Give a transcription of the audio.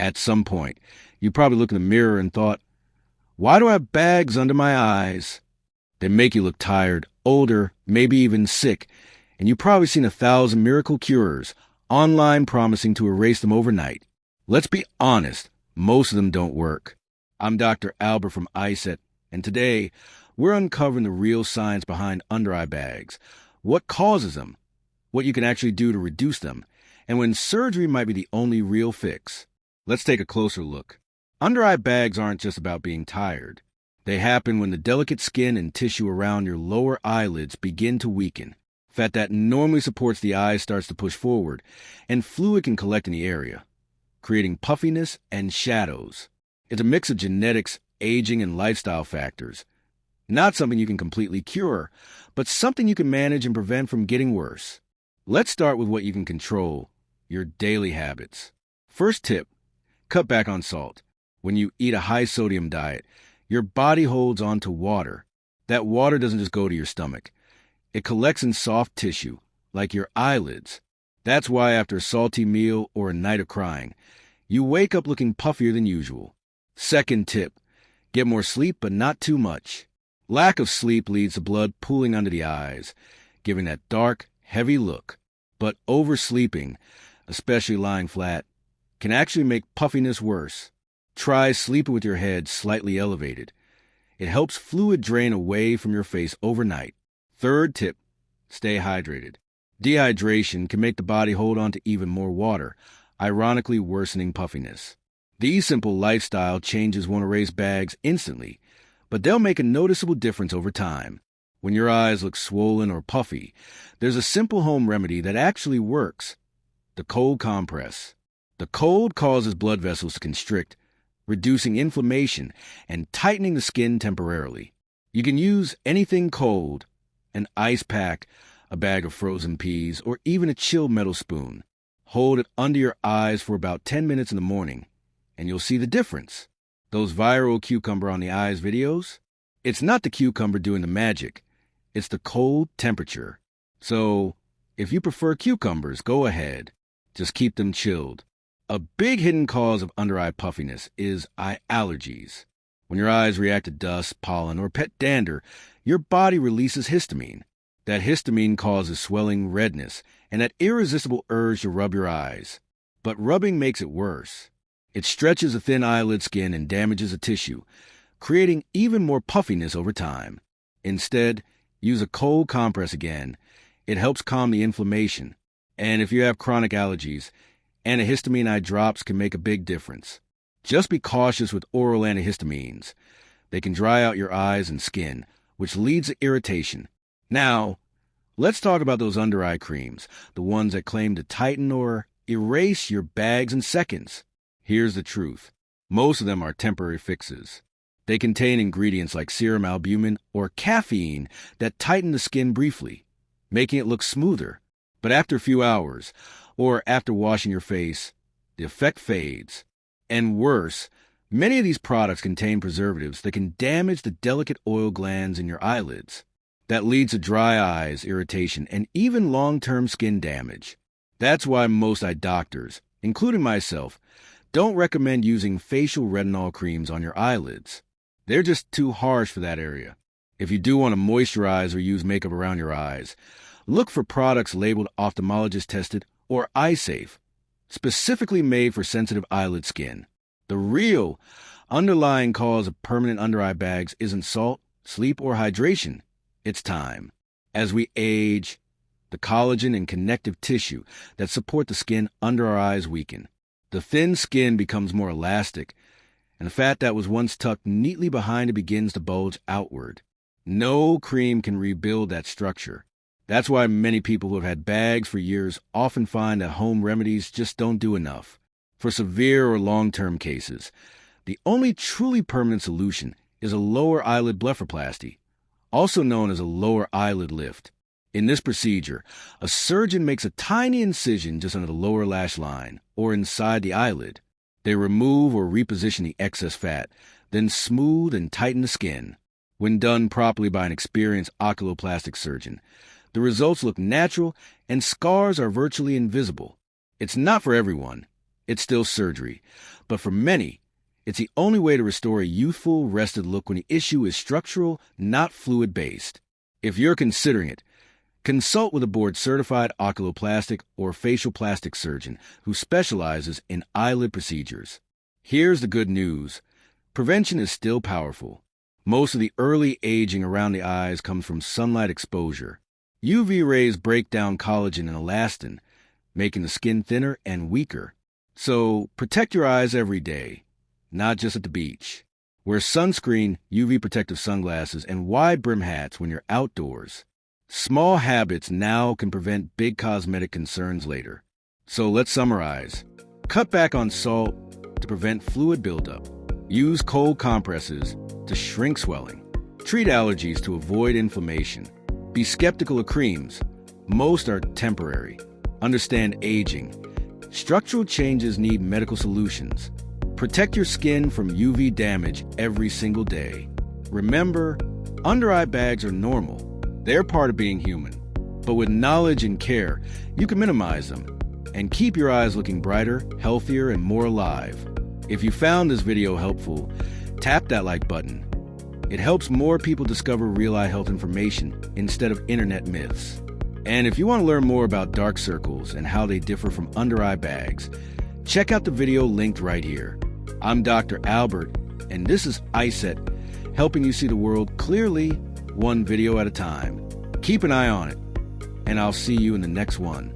At some point, you probably looked in the mirror and thought, why do I have bags under my eyes? They make you look tired, older, maybe even sick, and you've probably seen 1,000 miracle cures online promising to erase them overnight. Let's be honest, most of them don't work. I'm Dr. Albert from EYESET, and today we're uncovering the real science behind under-eye bags, what causes them, what you can actually do to reduce them, and when surgery might be the only real fix. Let's take a closer look. Under-eye bags aren't just about being tired. They happen when the delicate skin and tissue around your lower eyelids begin to weaken. Fat that normally supports the eyes starts to push forward, and fluid can collect in the area, creating puffiness and shadows. It's a mix of genetics, aging, and lifestyle factors. Not something you can completely cure, but something you can manage and prevent from getting worse. Let's start with what you can control, your daily habits. First tip, cut back on salt. When you eat a high-sodium diet, your body holds on to water. That water doesn't just go to your stomach. It collects in soft tissue, like your eyelids. That's why after a salty meal or a night of crying, you wake up looking puffier than usual. Second tip, get more sleep but not too much. Lack of sleep leads to blood pooling under the eyes, giving that dark, heavy look. But oversleeping, especially lying flat, can actually make puffiness worse. Try sleeping with your head slightly elevated. It helps fluid drain away from your face overnight. Third tip, stay hydrated. Dehydration can make the body hold on to even more water, ironically worsening puffiness. These simple lifestyle changes won't erase bags instantly, but they'll make a noticeable difference over time. When your eyes look swollen or puffy, there's a simple home remedy that actually works: the cold compress. The cold causes blood vessels to constrict, reducing inflammation and tightening the skin temporarily. You can use anything cold, an ice pack, a bag of frozen peas, or even a chilled metal spoon. Hold it under your eyes for about 10 minutes in the morning, and you'll see the difference. Those viral cucumber on the eyes videos? It's not the cucumber doing the magic. It's the cold temperature. So, if you prefer cucumbers, go ahead. Just keep them chilled. A big hidden cause of under-eye puffiness is eye allergies. When your eyes react to dust, pollen, or pet dander, your body releases histamine. That histamine causes swelling, redness, and that irresistible urge to rub your eyes. But rubbing makes it worse. It stretches the thin eyelid skin and damages the tissue, creating even more puffiness over time. Instead, use a cold compress again. It helps calm the inflammation. And if you have chronic allergies, antihistamine eye drops can make a big difference. Just be cautious with oral antihistamines. They can dry out your eyes and skin, which leads to irritation. Now, let's talk about those under-eye creams, the ones that claim to tighten or erase your bags in seconds. Here's the truth. Most of them are temporary fixes. They contain ingredients like serum albumin or caffeine that tighten the skin briefly, making it look smoother. But after a few hours, or after washing your face, the effect fades. And worse, many of these products contain preservatives that can damage the delicate oil glands in your eyelids. That leads to dry eyes, irritation, and even long-term skin damage. That's why most eye doctors, including myself, don't recommend using facial retinol creams on your eyelids. They're just too harsh for that area. If you do want to moisturize or use makeup around your eyes, look for products labeled ophthalmologist tested or eye safe, specifically made for sensitive eyelid skin. The real underlying cause of permanent under-eye bags isn't salt, sleep, or hydration. It's time. As we age, the collagen and connective tissue that support the skin under our eyes weaken. The thin skin becomes more elastic, and the fat that was once tucked neatly behind it begins to bulge outward. No cream can rebuild that structure. That's why many people who have had bags for years often find that home remedies just don't do enough. For severe or long-term cases, the only truly permanent solution is a lower eyelid blepharoplasty, also known as a lower eyelid lift. In this procedure, a surgeon makes a tiny incision just under the lower lash line or inside the eyelid. They remove or reposition the excess fat, then smooth and tighten the skin. When done properly by an experienced oculoplastic surgeon, the results look natural and scars are virtually invisible. It's not for everyone. It's still surgery, But for many, it's the only way to restore a youthful, rested look when the issue is structural, not fluid-based. If you're considering it, consult with a board-certified oculoplastic or facial plastic surgeon who specializes in eyelid procedures. Here's the good news. Prevention is still powerful. Most of the early aging around the eyes comes from sunlight exposure. UV rays break down collagen and elastin, making the skin thinner and weaker. So protect your eyes every day, not just at the beach. Wear sunscreen, UV protective sunglasses, and wide brim hats when you're outdoors. Small habits now can prevent big cosmetic concerns later. So let's summarize. Cut back on salt to prevent fluid buildup. Use cold compresses to shrink swelling. Treat allergies to avoid inflammation. Be skeptical of creams. Most are temporary. Understand aging. Structural changes need medical solutions. Protect your skin from UV damage every single day. Remember, under-eye bags are normal. They're part of being human. But with knowledge and care, you can minimize them and keep your eyes looking brighter, healthier, and more alive. If you found this video helpful, tap that like button. It helps more people discover real eye health information instead of internet myths. And if you want to learn more about dark circles and how they differ from under-eye bags, check out the video linked right here. I'm Dr. Albert, and this is EYESET, helping you see the world clearly, one video at a time. Keep an eye on it, and I'll see you in the next one.